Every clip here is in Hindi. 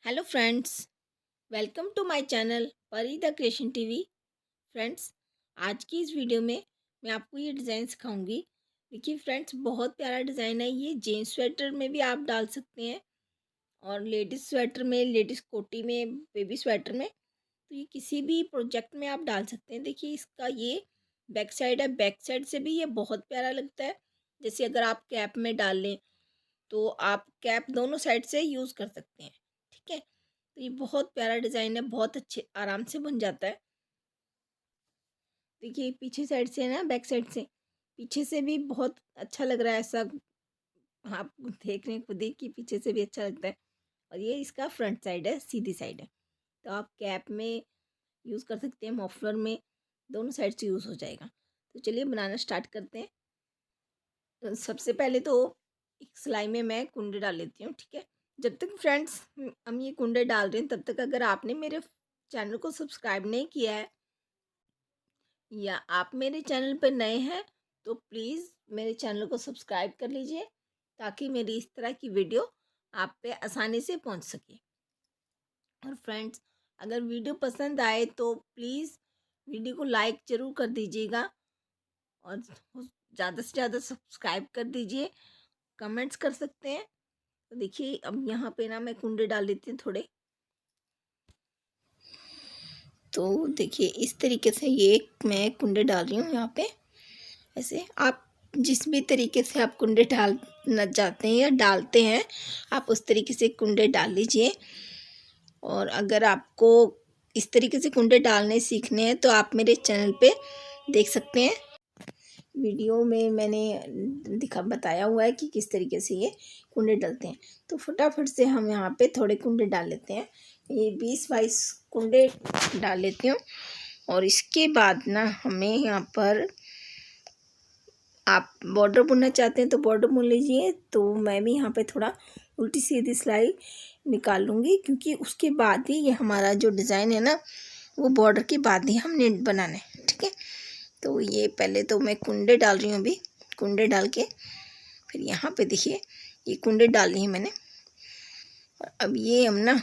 Hello friends, welcome to my channel Pari the creation TV. Friends, आज की इस वीडियो में मैं आपको ये डिज़ाइन सिखाऊंगी। देखिए फ्रेंड्स, बहुत प्यारा डिज़ाइन है। ये जेंट्स स्वेटर में भी आप डाल सकते हैं और लेडीज़ स्वेटर में, लेडीज़ कोटी में, बेबी स्वेटर में, तो ये किसी भी प्रोजेक्ट में आप डाल सकते हैं। देखिए इसका ये बैक साइड है। बैक साइड से भी ये बहुत प्यारा लगता है। जैसे अगर आप कैप में डाल लें तो आप कैप दोनों साइड से यूज़ कर सकते हैं। ठीक है, तो ये बहुत प्यारा डिज़ाइन है, बहुत अच्छे आराम से बन जाता है। देखिए पीछे साइड से है ना, बैक साइड से, पीछे से भी बहुत अच्छा लग रहा है ऐसा। आप देख रहे हैं खुद ही कि पीछे से भी अच्छा लगता है। और ये इसका फ्रंट साइड है, सीधी साइड है। तो आप कैप में यूज़ कर सकते हैं, मफलर में, दोनों साइड से यूज़ हो जाएगा। तो चलिए बनाना स्टार्ट करते हैं। तो सबसे पहले तो एक सिलाई में मैं कुंडे डाल लेती हूँ। ठीक है, जब तक फ्रेंड्स हम ये कुंडे डाल रहे हैं तब तक अगर आपने मेरे चैनल को सब्सक्राइब नहीं किया है या आप मेरे चैनल पर नए हैं तो प्लीज़ मेरे चैनल को सब्सक्राइब कर लीजिए, ताकि मेरी इस तरह की वीडियो आप पे आसानी से पहुंच सके। और फ्रेंड्स, अगर वीडियो पसंद आए तो प्लीज़ वीडियो को लाइक ज़रूर कर दीजिएगा और ज़्यादा से ज़्यादा सब्सक्राइब कर दीजिए, कमेंट्स कर सकते हैं। तो देखिए अब यहाँ पे ना मैं कुंडे डाल लेती हूँ थोड़े। तो देखिए इस तरीके से ये मैं कुंडे डाल रही हूँ यहाँ पे। ऐसे आप जिस भी तरीके से आप कुंडे डालना चाहते हैं या डालते हैं, आप उस तरीके से कुंडे डाल लीजिए। और अगर आपको इस तरीके से कुंडे डालने सीखने हैं तो आप मेरे चैनल पे देख सकते हैं। वीडियो में मैंने बताया हुआ है कि किस तरीके से ये कुंडे डलते हैं। तो फटाफट से हम यहाँ पे थोड़े कुंडे डाल लेते हैं। ये 20-22 कुंडे डाल लेती हूँ। और इसके बाद ना हमें यहाँ पर, आप बॉर्डर बुनना चाहते हैं तो बॉर्डर बुन लीजिए। तो मैं भी यहाँ पे थोड़ा उल्टी सीधी सिलाई निकाल लूँगी, क्योंकि उसके बाद ही ये हमारा जो डिज़ाइन है ना, वो बॉर्डर के बाद ही हमने बनाना है। ठीक है, तो ये पहले तो मैं कुंडे डाल रही हूँ। अभी कुंडे डाल के फिर यहाँ पे देखिए ये कुंडे डाल ली है मैंने। और अब ये हम ना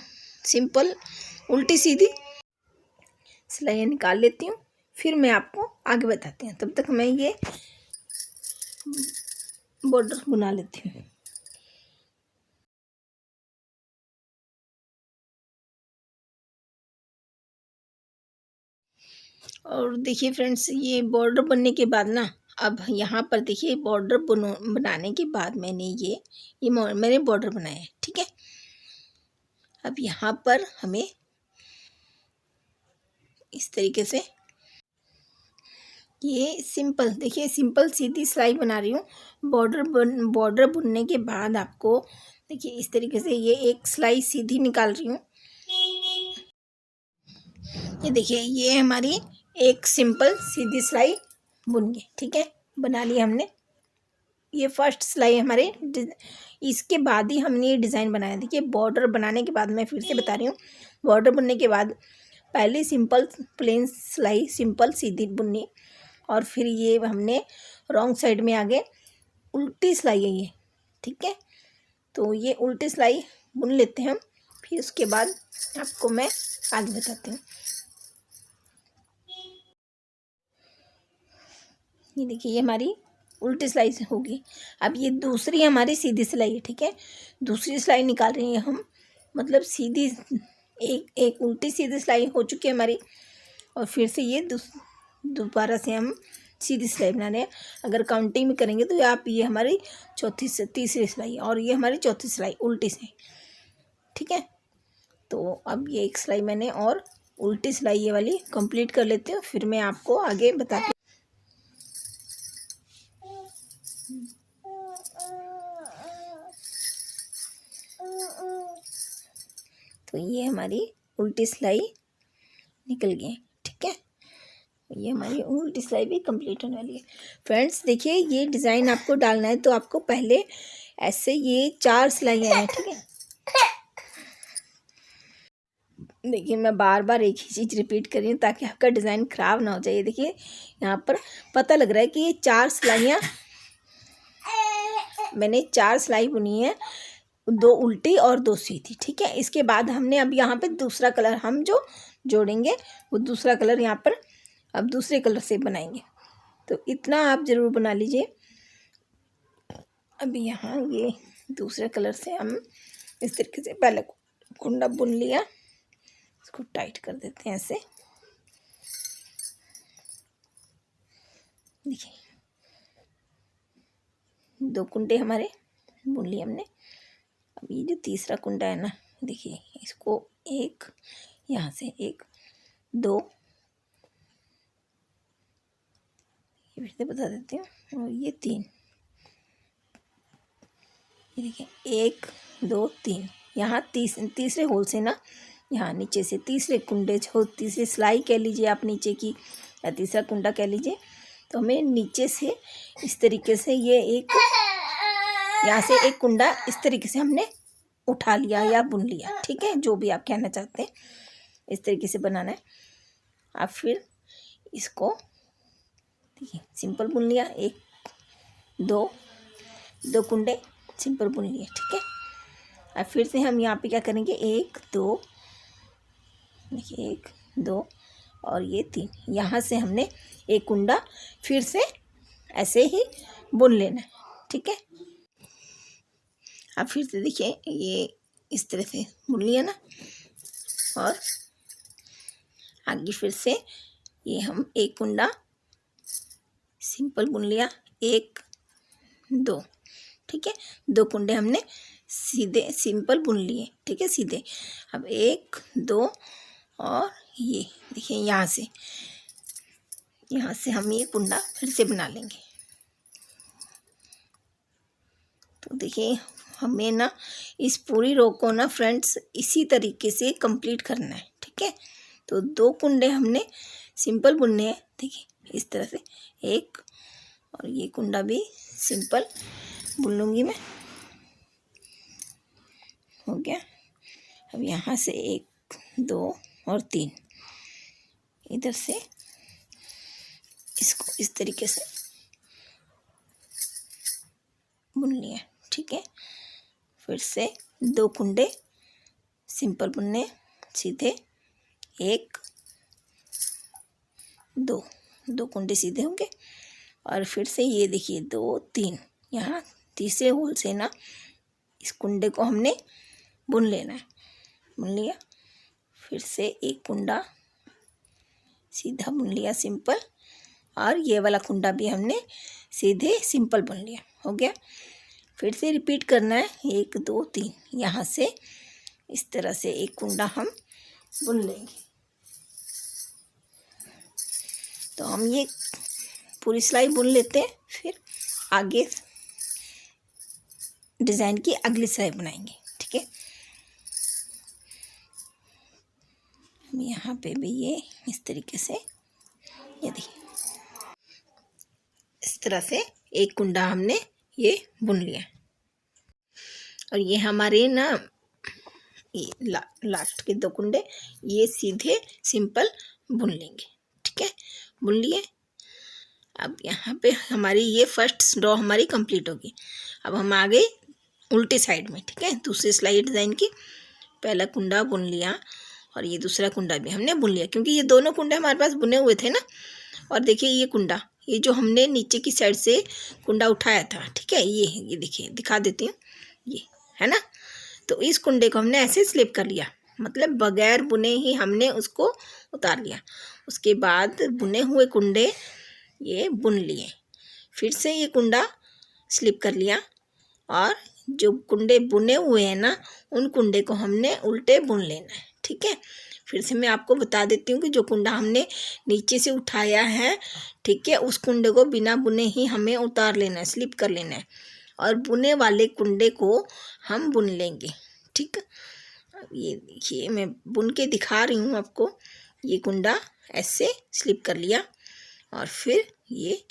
सिंपल उल्टी सीधी सिलाइयाँ निकाल लेती हूँ, फिर मैं आपको आगे बताती हूँ। तब तक मैं ये बॉर्डर बुना लेती हूँ। और देखिए फ्रेंड्स, ये बॉर्डर बनने के बाद ना, अब यहाँ पर देखिए बॉर्डर बनाने के बाद मैंने बॉर्डर बनाया है। ठीक है, अब यहाँ पर हमें इस तरीके से ये सिंपल, देखिए सिंपल सीधी सिलाई बना रही हूँ। बॉर्डर बुनने के बाद आपको देखिए इस तरीके से ये एक सिलाई सीधी निकाल रही हूँ। ये देखिए ये हमारी एक सिंपल सीधी सिलाई बुन गई। ठीक है, बना ली हमने। ये फर्स्ट सिलाई हमारे इसके बाद ही हमने ये डिज़ाइन बनाया। देखिए बॉर्डर बनाने के बाद, मैं फिर से बता रही हूँ, बॉर्डर बुनने के बाद पहले सिंपल प्लेन सिलाई सिंपल सीधी बुननी, और फिर ये हमने रॉन्ग साइड में आगे उल्टी सिलाई है ये। ठीक है, तो ये उल्टी सिलाई बुन लेते हैं हम, फिर उसके बाद आपको मैं आगे बताती हूँ। ये देखिए ये हमारी उल्टी सिलाई से होगी। अब ये दूसरी हमारी सीधी सिलाई है। ठीक है, दूसरी सिलाई निकाल रही हैं हम, मतलब सीधी एक एक उल्टी सीधी सिलाई हो चुकी है हमारी, और फिर से ये दोबारा से हम सीधी सिलाई बना रहे हैं। अगर काउंटिंग में करेंगे तो आप ये हमारी चौथी से तीसरी सिलाई है, और ये हमारी चौथी सिलाई उल्टी से। ठीक है, तो अब ये एक सिलाई मैंने और उल्टी सिलाई ये वाली कंप्लीट कर लेती हूँ, फिर मैं आपको आगे बताती हूँ। तो ये हमारी उल्टी सिलाई निकल गई। ठीक है, ये हमारी उल्टी सिलाई भी कंप्लीट होने वाली है। फ्रेंड्स देखिए, ये डिज़ाइन आपको डालना है तो आपको पहले ऐसे ये 4 सिलाइयाँ हैं। ठीक है, देखिए मैं बार बार एक ही चीज़ रिपीट कर रही हूँ ताकि आपका डिज़ाइन ख़राब ना हो जाए। देखिए यहाँ पर पता लग रहा है कि ये 4 सिलाइयाँ, मैंने 4 सिलाई बुनी है। दो उल्टी और दो सीधी, ठीक है। इसके बाद हमने अब यहाँ पे दूसरा कलर हम जो जोड़ेंगे वो दूसरा कलर यहाँ पर अब दूसरे कलर से बनाएंगे। तो इतना आप ज़रूर बना लीजिए। अभी यहाँ ये दूसरे कलर से हम इस तरीके से पहले कुंडा बुन लिया, इसको टाइट कर देते हैं ऐसे। देखिए दो कुंडे हमारे बुन लिए हमने। अब ये जो तीसरा कुंडा है ना, देखिए इसको एक यहाँ से एक दो, ये फिर से बता देती हूँ, और ये तीन, ये देखिए एक दो तीन। यहाँ तीसरे होल से ना, यहाँ नीचे से तीसरे कुंडे जो तीसरी सिलाई कह लीजिए आप नीचे की, या तीसरा कुंडा कह लीजिए, तो हमें नीचे से इस तरीके से ये एक यहाँ से एक कुंडा इस तरीके से हमने उठा लिया या बुन लिया, ठीक है, जो भी आप कहना चाहते हैं इस तरीके से बनाना है। आप फिर इसको देखिए सिंपल बुन लिया, एक दो कुंडे सिंपल बुन लिए, ठीक है। अब फिर से हम यहाँ पे क्या करेंगे, एक दो, देखिए एक दो और ये तीन, यहाँ से हमने एक कुंडा फिर से ऐसे ही बुन लेना है, ठीक है। अब फिर से देखिए ये इस तरह से बुन लिया ना, और आगे फिर से ये हम एक कुंडा सिंपल बुन लिया, एक दो, ठीक है, दो कुंडे हमने सीधे सिंपल बुन लिए, ठीक है, सीधे। अब एक दो और ये देखिए यहाँ से हम ये कुंडा फिर से बना लेंगे। तो देखिए हमें ना इस पूरी रो को ना फ्रेंड्स इसी तरीके से कंप्लीट करना है, ठीक है। तो दो कुंडे हमने सिंपल बुनने हैं, देखिए इस तरह से एक, और ये कुंडा भी सिंपल बुन लूँगी मैं, हो गया। अब यहाँ से एक दो और तीन, इधर से इसको इस तरीके से बुन लिया, ठीक है। फिर से दो कुंडे सिंपल बुनने सीधे, एक दो कुंडे सीधे होंगे, और फिर से ये देखिए दो तीन, यहाँ तीसरे होल से ना इस कुंडे को हमने बुन लेना है, बुन लिया। फिर से एक कुंडा सीधा बुन लिया सिंपल, और ये वाला कुंडा भी हमने सीधे सिंपल बुन लिया, हो गया। फिर से रिपीट करना है, एक दो तीन, यहाँ से इस तरह से एक कुंडा हम बुन लेंगे। तो हम ये पूरी सिलाई बुन लेते हैं, फिर आगे डिज़ाइन की अगली सिलाई बनाएंगे, ठीक है। हम यहाँ पे भी ये इस तरीके से, ये देखिए इस तरह से एक कुंडा हमने ये बुन लिया, और ये हमारे ना ये लास्ट के दो कुंडे ये सीधे सिंपल बुन लेंगे, ठीक है, बुन लिए। अब यहाँ पे हमारी ये फर्स्ट रो हमारी कंप्लीट होगी। अब हम आ गए उल्टी साइड में, ठीक है, दूसरी सिलाई डिज़ाइन की। पहला कुंडा बुन लिया और ये दूसरा कुंडा भी हमने बुन लिया, क्योंकि ये दोनों कुंडे हमारे पास बुने हुए थे ना। और देखिए ये कुंडा, ये जो हमने नीचे की साइड से कुंडा उठाया था, ठीक है, ये देखिए दिखा देती हूँ, ये है ना। तो इस कुंडे को हमने ऐसे स्लिप कर लिया, मतलब बगैर बुने ही हमने उसको उतार लिया। उसके बाद बुने हुए कुंडे ये बुन लिए, फिर से ये कुंडा स्लिप कर लिया, और जो कुंडे बुने हुए हैं ना उन कुंडे को हमने उल्टे बुन लेना है, ठीक है। फिर से मैं आपको बता देती हूँ कि जो कुंडा हमने नीचे से उठाया है, ठीक है, उस कुंडे को बिना बुने ही हमें उतार लेना है, स्लिप कर लेना है, और बुने वाले कुंडे को हम बुन लेंगे, ठीक। ये देखिए मैं बुन के दिखा रही हूँ आपको। ये कुंडा ऐसे स्लिप कर लिया, और फिर ये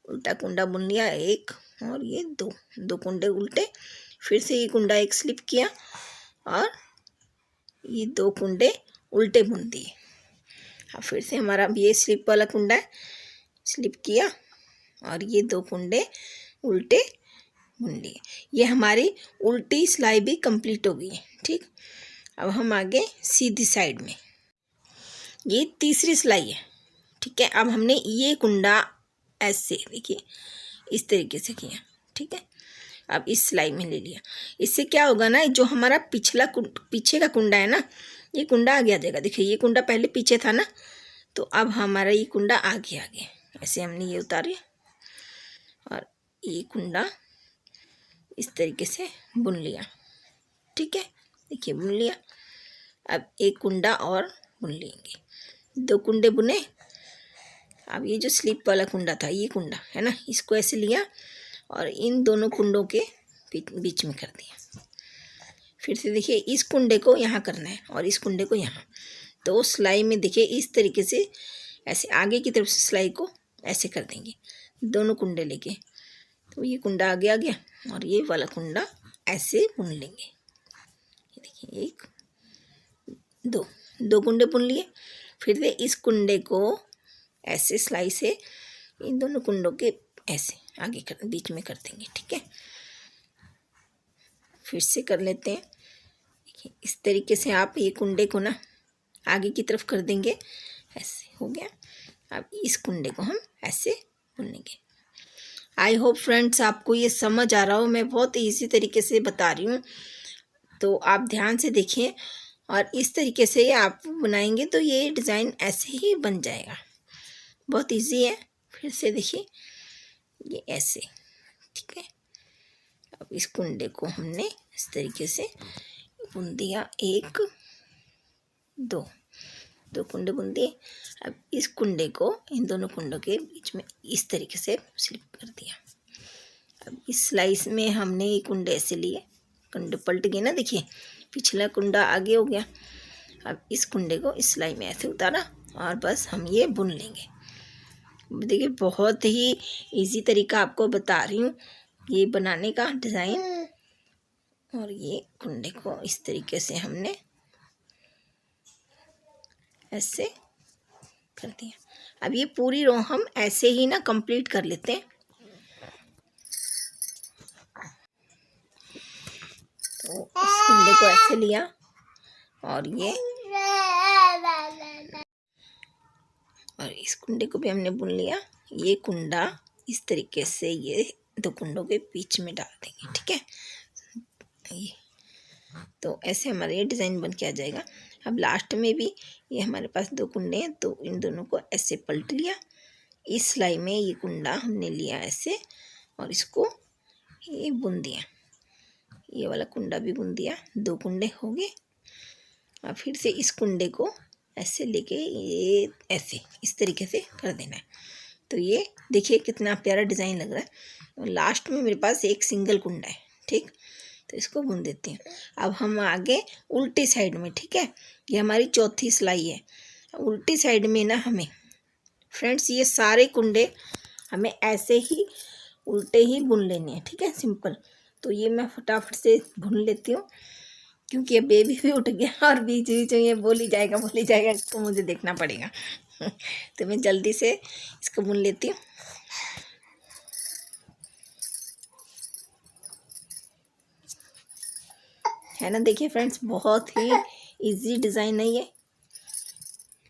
उल्टा कुंडा बुन लिया एक, और ये दो कुंडे उल्टे, फिर से ये कुंडा एक स्लिप किया, और ये दो कुंडे उल्टे बुन दिए। अब फिर से हमारा ये स्लिप वाला कुंडा है, स्लिप किया और ये दो कुंडे उल्टे बुन लिए। ये हमारी उल्टी सिलाई भी कंप्लीट हो गई है। ठीक, अब हम आगे सीधी साइड में, ये तीसरी सिलाई है। ठीक है, अब हमने ये कुंडा ऐसे देखिए इस तरीके से किया। ठीक है, अब इस सिलाई में ले लिया। इससे क्या होगा ना, जो हमारा पीछे का कुंडा है ना, ये कुंडा आगे आ जाएगा। देखिए ये कुंडा पहले पीछे था ना, तो अब हमारा ये कुंडा आगे आ गया। ऐसे हमने ये उतारे और ये कुंडा इस तरीके से बुन लिया। ठीक है, देखिए बुन लिया। अब एक कुंडा और बुन लेंगे, 2 कुंडे बुने। अब ये जो स्लिप वाला कुंडा था, ये कुंडा है ना, इसको ऐसे लिया और इन दोनों कुंडों के बीच में कर दिया। फिर से देखिए इस कुंडे को यहाँ करना है और इस कुंडे को यहाँ। तो सिलाई में देखिए इस तरीके से ऐसे आगे की तरफ से सिलाई को ऐसे कर देंगे, दोनों कुंडे लेके। तो ये कुंडा आगे आ गया और ये वाला कुंडा ऐसे बुन लेंगे। ये देखिए 1 2 कुंडे बुन लिए। फिर से इस कुंडे को ऐसे सिलाई से इन दोनों कुंडों के ऐसे आगे कर बीच में कर देंगे। ठीक है, फिर से कर लेते हैं। देखिए इस तरीके से आप ये कुंडे को ना आगे की तरफ कर देंगे, ऐसे हो गया। अब इस कुंडे को हम ऐसे बुनेंगे। आई होप फ्रेंड्स आपको ये समझ आ रहा हो। मैं बहुत इजी तरीके से बता रही हूँ, तो आप ध्यान से देखिए और इस तरीके से आप बनाएंगे तो ये डिज़ाइन ऐसे ही बन जाएगा। बहुत इजी है। फिर से देखिए ये ऐसे। ठीक है, अब इस कुंडे को हमने इस तरीके से बुन दिया। 1 2 कुंडे बुन दिए। अब इस कुंडे को इन दोनों कुंडों के बीच में इस तरीके से स्लिप कर दिया। अब इस स्लाइस में हमने ये कुंडे ऐसे लिए, कुंडे पलट गए ना, देखिए पिछला कुंडा आगे हो गया। अब इस कुंडे को इस सिलाई में ऐसे उतारा और बस हम ये बुन लेंगे। देखिए बहुत ही इजी तरीका आपको बता रही हूँ ये बनाने का डिज़ाइन। और ये कुंडे को इस तरीके से हमने ऐसे कर दिया। अब ये पूरी रो हम ऐसे ही ना कंप्लीट कर लेते हैं। तो इस कुंडे को ऐसे लिया और इस कुंडे को भी हमने बुन लिया। ये कुंडा इस तरीके से ये 2 कुंडों के बीच में डाल देंगे। ठीक है, ये तो ऐसे हमारा ये डिज़ाइन बन के आ जाएगा। अब लास्ट में भी ये हमारे पास 2 कुंडे हैं, तो इन दोनों को ऐसे पलट लिया। इस सिलाई में ये कुंडा हमने लिया ऐसे और इसको ये बुन दिया। ये वाला कुंडा भी बुन दिया, 2 कुंडे हो गए। अब फिर से इस कुंडे को ऐसे लेके ये ऐसे इस तरीके से कर देना है। तो ये देखिए कितना प्यारा डिज़ाइन लग रहा है। और लास्ट में मेरे पास एक सिंगल कुंडा है। ठीक, तो इसको बुन देते हैं। अब हम आगे उल्टी साइड में, ठीक है, ये हमारी चौथी सिलाई है। उल्टी साइड में ना हमें फ्रेंड्स ये सारे कुंडे हमें ऐसे ही उल्टे ही बुन लेने हैं। ठीक है, सिंपल। तो ये मैं फटाफट से बुन लेती हूँ क्योंकि अब बेबी भी उठ गया और बीच बीच में ये बोली जाएगा, इसको मुझे देखना पड़ेगा। तो मैं जल्दी से इसको बुन लेती हूँ। है ना, देखिए फ्रेंड्स बहुत ही इजी डिज़ाइन है ये।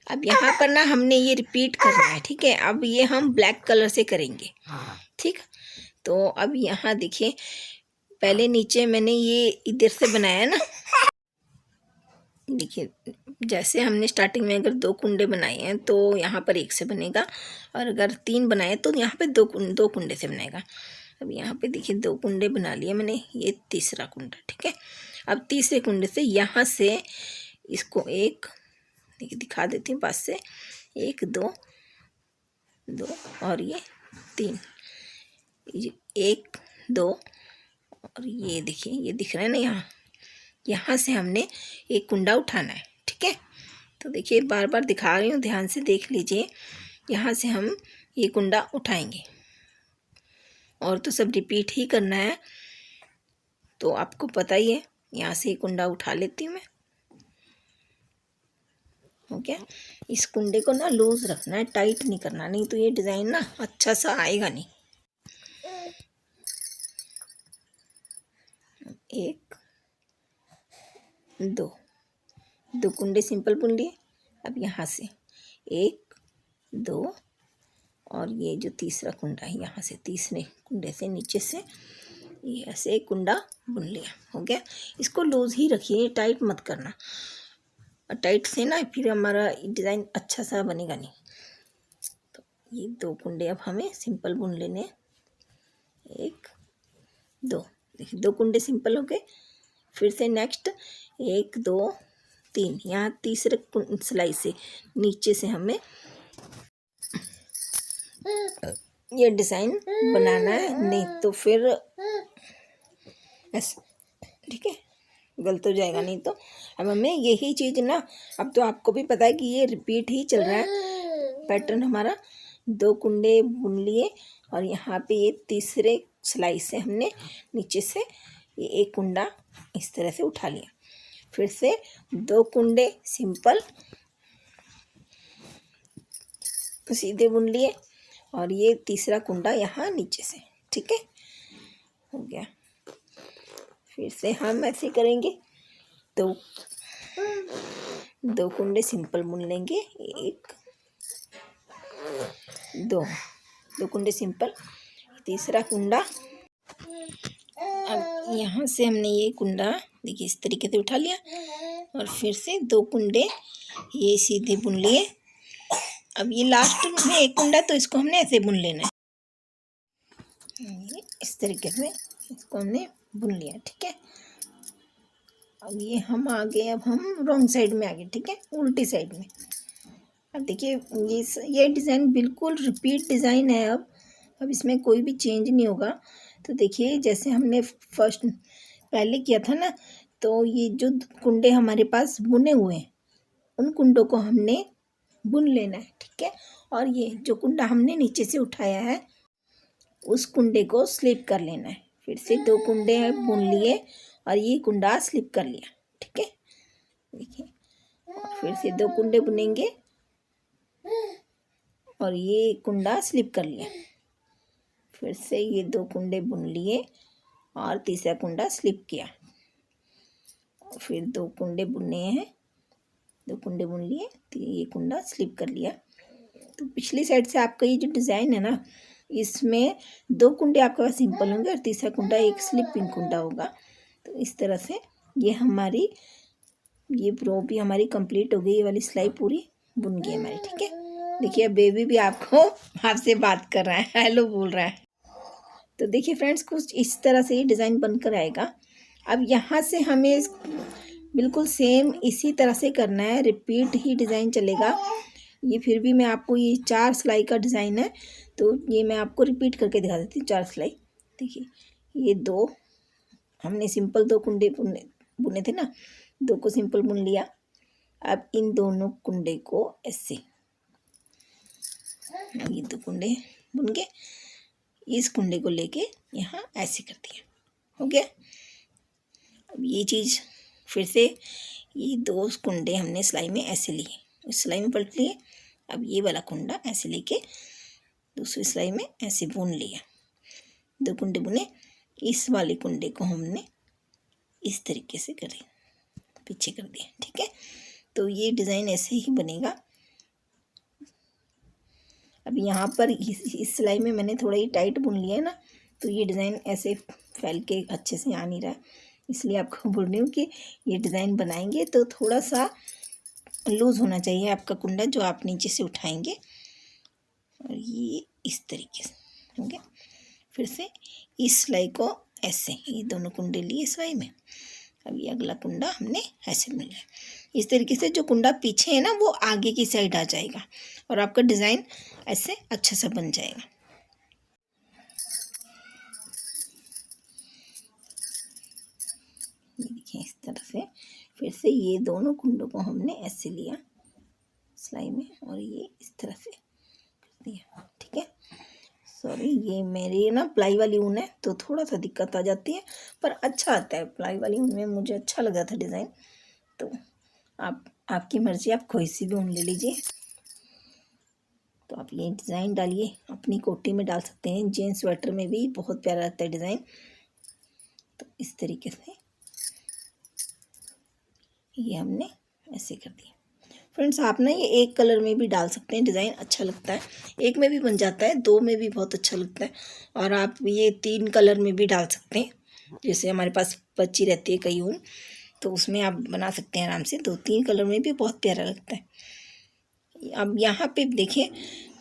अब यहाँ पर ना हमने ये रिपीट करना है। ठीक है, अब ये हम ब्लैक कलर से करेंगे। ठीक, तो अब यहाँ देखिए पहले नीचे मैंने ये इधर से बनाया ना, देखिए जैसे हमने स्टार्टिंग में अगर 2 कुंडे बनाए हैं तो यहाँ पर 1 से बनेगा, और अगर 3 बनाए तो यहाँ पे 2 कुंडे से बनेगा। अब यहाँ पे देखिए 2 कुंडे बना लिए मैंने, ये तीसरा कुंडा। ठीक है, अब तीसरे कुंडे से यहाँ से इसको एक देखिए दिखा देती हूँ पास से, 1 2 2 और ये 3, 1 2 और ये देखिए ये दिख रहा है ना, यहाँ से हमने एक कुंडा उठाना है। ठीक है, तो देखिए बार बार दिखा रही हूँ, ध्यान से देख लीजिए। यहाँ से हम ये कुंडा उठाएंगे और तो सब रिपीट ही करना है, तो आपको पता ही है। यहाँ से ये कुंडा उठा लेती हूँ मैं। हो गया। इस कुंडे को ना लूज रखना है, टाइट नहीं करना, नहीं तो ये डिज़ाइन ना अच्छा सा आएगा नहीं। एक, दो, दो कुंडे सिंपल बुन लिए। अब यहाँ से एक, दो, और ये जो तीसरा कुंडा है यहाँ से तीसरे कुंडे से नीचे से ये ऐसे एक कुंडा बुन लिया। हो गया। इसको लूज ही रखिए, टाइट मत करना, टाइट से ना फिर हमारा डिज़ाइन अच्छा सा बनेगा नहीं। तो ये दो कुंडे अब हमें सिंपल बुन लेने हैं। एक, दो, देखिए दो कुंडे सिंपल हो गए। फिर से नेक्स्ट एक, दो, तीन, यहाँ तीसरे सिलाई से नीचे से हमें ये डिज़ाइन बनाना है, नहीं तो फिर ऐसा, ठीक है, गलत हो जाएगा नहीं तो। अब हमें यही चीज़ ना, अब तो आपको भी पता है कि ये रिपीट ही चल रहा है पैटर्न हमारा। दो कुंडे बुन लिए और यहाँ पे ये तीसरे सिलाई से हमने नीचे से ये एक कुंडा इस तरह से उठा लिया। फिर से दो कुंडे सिंपल सीधे बुन लिए और ये तीसरा कुंडा यहाँ नीचे से, ठीक है, हो गया। फिर से हम ऐसे करेंगे, दो दो कुंडे सिंपल बुन लेंगे। एक, दो, दो कुंडे सिंपल, तीसरा कुंडा। अब यहाँ से हमने ये कुंडा देखिए इस तरीके से उठा लिया और फिर से दो कुंडे ये सीधे बुन लिए। अब ये लास्ट में एक कुंडा, तो इसको हमने ऐसे बुन लेना है, इस तरीके से इसको हमने बुन लिया, ठीक है। अब ये हम आ गए, अब हम रॉन्ग साइड में आ गए, ठीक है, उल्टी साइड में। अब देखिए ये डिज़ाइन बिल्कुल रिपीट डिज़ाइन है। अब इसमें कोई भी चेंज नहीं होगा। तो देखिए जैसे हमने फर्स्ट पहले किया था ना, तो ये जो कुंडे हमारे पास बुने हुए हैं उन कुंडों को हमने बुन लेना है, ठीक है। और ये जो कुंडा हमने नीचे से उठाया है उस कुंडे को स्लिप कर लेना है। फिर से दो कुंडे बुन लिए और ये कुंडा स्लिप कर लिया, ठीक है, देखिए। फिर से दो कुंडे बुनेंगे और ये कुंडा स्लिप कर लिया। फिर से ये दो कुंडे बुन लिए और तीसरा कुंडा स्लिप किया। फिर दो कुंडे बुने हैं, दो कुंडे बुन लिए, तो ये कुंडा स्लिप कर लिया। तो पिछली साइड से आपका ये जो डिज़ाइन है ना, इसमें दो कुंडे आपके पास सिंपल होंगे और तीसरा कुंडा एक स्लिपिंग कुंडा होगा। तो इस तरह से ये हमारी ये रो भी हमारी कंप्लीट हो गई, ये वाली सिलाई पूरी बुन गई हमारी, ठीक है। देखिए बेबी भी आपसे बात कर रहा है, हेलो बोल रहा है। तो देखिए फ्रेंड्स कुछ इस तरह से ये डिज़ाइन बनकर आएगा। अब यहाँ से हमें बिल्कुल सेम इसी तरह से करना है, रिपीट ही डिज़ाइन चलेगा। ये फिर भी मैं आपको ये 4 सिलाई का डिज़ाइन है, तो ये मैं आपको रिपीट करके दिखा देती हूँ 4 सिलाई। देखिए ये दो हमने सिंपल दो कुंडे बुने थे ना, दो को सिंपल बुन लिया। अब इन दोनों कुंडे को ऐसे, ये दो कुंडे बुन के इस कुंडे को लेके यहाँ ऐसे कर दिया, हो गया। अब ये चीज़ फिर से ये दो कुंडे हमने सिलाई में ऐसे लिए, इस सिलाई में पलट लिए। अब ये वाला कुंडा ऐसे लेके दूसरी सिलाई में ऐसे बुन लिया, दो कुंडे बुने। इस वाले कुंडे को हमने इस तरीके से करें, पीछे कर दिया, ठीक है। तो ये डिज़ाइन ऐसे ही बनेगा। अब यहाँ पर इस सिलाई में मैंने थोड़ा ही टाइट बुन लिया है ना, तो ये डिज़ाइन ऐसे फैल के अच्छे से आ नहीं रहा है, इसलिए आपको बोल रही हूँ कि ये डिज़ाइन बनाएंगे तो थोड़ा सा लूज़ होना चाहिए आपका कुंडा जो आप नीचे से उठाएंगे। और ये इस तरीके से हो गया। फिर से इस सिलाई को ऐसे, ये दोनों कुंडे लिए सिलाई में, अब ये अगला कुंडा हमने ऐसे बुन लिया। इस तरीके से जो कुंडा पीछे है ना वो आगे की साइड आ जाएगा और आपका डिज़ाइन ऐसे अच्छा सा बन जाएगा। देखिए इस तरह से फिर से ये दोनों कुंडों को हमने ऐसे लिया सिलाई में और ये इस तरह से कर दिया, ठीक है। सॉरी ये मेरी ना प्लाई वाली ऊन है तो थोड़ा सा दिक्कत आ जाती है, पर अच्छा आता है प्लाई वाली ऊन में, मुझे अच्छा लगा था डिज़ाइन। तो आपकी मर्ज़ी, आप कोई सी भी ऊन ले लीजिए। तो आप ये डिज़ाइन डालिए, अपनी कोटी में डाल सकते हैं, जीन्स स्वेटर में भी बहुत प्यारा लगता है डिज़ाइन। तो इस तरीके से ये हमने ऐसे कर दिया। फ्रेंड्स आप ना ये एक कलर में भी डाल सकते हैं, डिज़ाइन अच्छा लगता है। एक में भी बन जाता है, दो में भी बहुत अच्छा लगता है। और आप ये 3 कलर में भी डाल सकते हैं, जैसे हमारे पास बची रहती है कई ऊन, तो उसमें आप बना सकते हैं आराम से। 2-3 कलर में भी बहुत प्यारा लगता है। अब यहाँ पे देखिए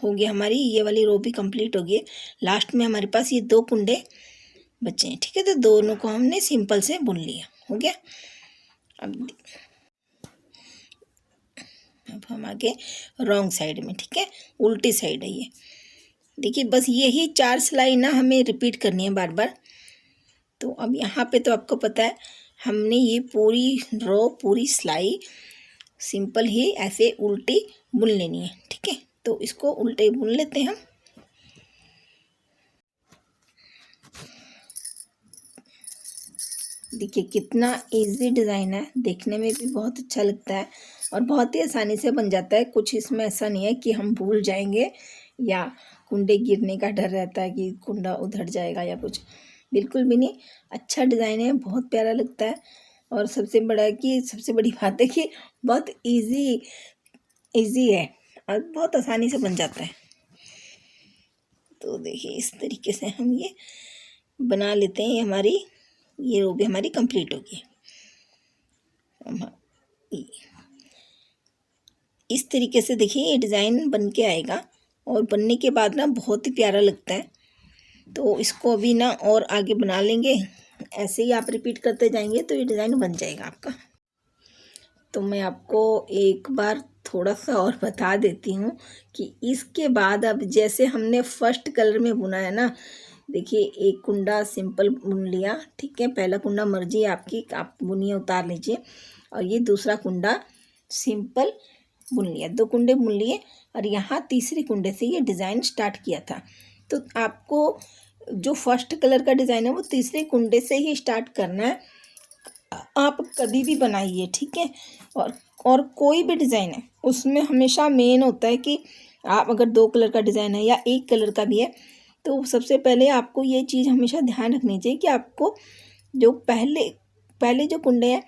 हो गया, हमारी ये वाली रो भी कंप्लीट हो गई। लास्ट में हमारे पास ये 2 कुंडे बचे हैं, ठीक है। तो दोनों को हमने सिंपल से बुन लिया, हो गया। अब हम आगे रॉन्ग साइड में, ठीक है, उल्टी साइड है ये। देखिए बस यही 4 सिलाई ना हमें रिपीट करनी है बार बार। तो अब यहाँ पे तो आपको पता है हमने ये पूरी रो, पूरी सिलाई सिंपल ही ऐसे उल्टी बुन लेनी है, ठीक है। तो इसको उल्टे बुन लेते हैं हम। देखिए कितना इजी डिज़ाइन है, देखने में भी बहुत अच्छा लगता है और बहुत ही आसानी से बन जाता है। कुछ इसमें ऐसा नहीं है कि हम भूल जाएंगे या कुंडे गिरने का डर रहता है कि कुंडा उधर जाएगा या कुछ, बिल्कुल भी नहीं। अच्छा डिज़ाइन है, बहुत प्यारा लगता है। और सबसे बड़ी बात है कि बहुत इजी है और बहुत आसानी से बन जाता है। तो देखिए इस तरीके से हम ये बना लेते हैं। हमारी ये रो भी हमारी कंप्लीट होगी। इस तरीके से देखिए ये डिज़ाइन बन के आएगा और बनने के बाद ना बहुत ही प्यारा लगता है। तो इसको अभी ना और आगे बना लेंगे, ऐसे ही आप रिपीट करते जाएंगे तो ये डिज़ाइन बन जाएगा आपका। तो मैं आपको एक बार थोड़ा सा और बता देती हूँ कि इसके बाद अब जैसे हमने फर्स्ट कलर में बुना है ना, देखिए एक कुंडा सिंपल बुन लिया, ठीक है। पहला कुंडा मर्जी है आपकी, आप बुनिए उतार लीजिए। और ये दूसरा कुंडा सिंपल बुन लिया, 2 कुंडे बुन लिए। और यहाँ तीसरे कुंडे से ये डिज़ाइन स्टार्ट किया था। तो आपको जो फर्स्ट कलर का डिज़ाइन है वो तीसरे कुंडे से ही स्टार्ट करना है। आप कभी भी बनाइए, ठीक है। और कोई भी डिज़ाइन है उसमें हमेशा मेन होता है कि आप अगर 2 कलर का डिज़ाइन है या 1 कलर का भी है, तो सबसे पहले आपको ये चीज़ हमेशा ध्यान रखनी चाहिए कि आपको जो पहले जो कुंडे हैं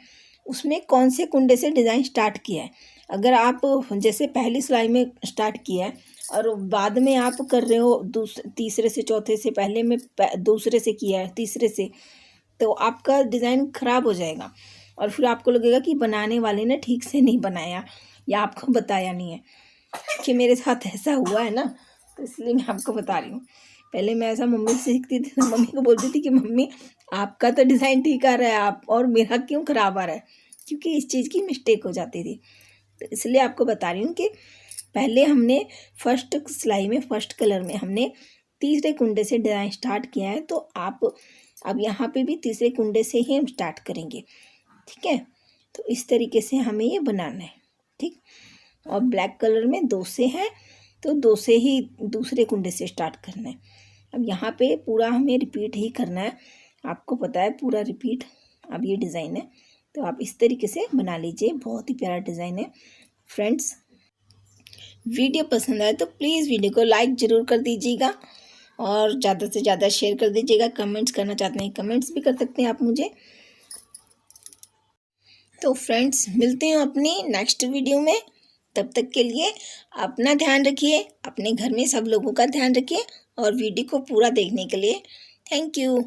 उसमें कौन से कुंडे से डिज़ाइन स्टार्ट किया है। अगर आप जैसे पहली सिलाई में स्टार्ट किया है और बाद में आप कर रहे हो तीसरे से चौथे से, पहले में दूसरे से किया है, तीसरे से, तो आपका डिज़ाइन ख़राब हो जाएगा और फिर आपको लगेगा कि बनाने वाले ने ठीक से नहीं बनाया या आपको बताया नहीं है। कि मेरे साथ ऐसा हुआ है ना, तो इसलिए मैं आपको बता रही हूँ। पहले मैं ऐसा मम्मी से सीखती थी, तो मम्मी को बोलती थी कि मम्मी आपका तो डिज़ाइन ठीक आ रहा है, आप और मेरा क्यों ख़राब आ रहा है, क्योंकि इस चीज़ की मिस्टेक हो जाती थी। तो इसलिए आपको बता रही हूँ कि पहले हमने फर्स्ट सिलाई में, फर्स्ट कलर में हमने तीसरे कुंडे से डिज़ाइन स्टार्ट किया है। तो आप अब यहाँ पे भी तीसरे कुंडे से ही हम स्टार्ट करेंगे, ठीक है। तो इस तरीके से हमें ये बनाना है, ठीक। और ब्लैक कलर में 2 से है तो 2 से ही दूसरे कुंडे से स्टार्ट करना है। अब यहाँ पे पूरा हमें रिपीट ही करना है, आपको पता है पूरा रिपीट। अब ये डिज़ाइन है तो आप इस तरीके से बना लीजिए, बहुत ही प्यारा डिज़ाइन है। फ्रेंड्स वीडियो पसंद आए तो प्लीज़ वीडियो को लाइक ज़रूर कर दीजिएगा और ज़्यादा से ज़्यादा शेयर कर दीजिएगा। कमेंट्स करना चाहते हैं कमेंट्स भी कर सकते हैं आप मुझे। तो फ्रेंड्स मिलते हैं अपनी नेक्स्ट वीडियो में, तब तक के लिए अपना ध्यान रखिए, अपने घर में सब लोगों का ध्यान रखिए और वीडियो को पूरा देखने के लिए थैंक यू।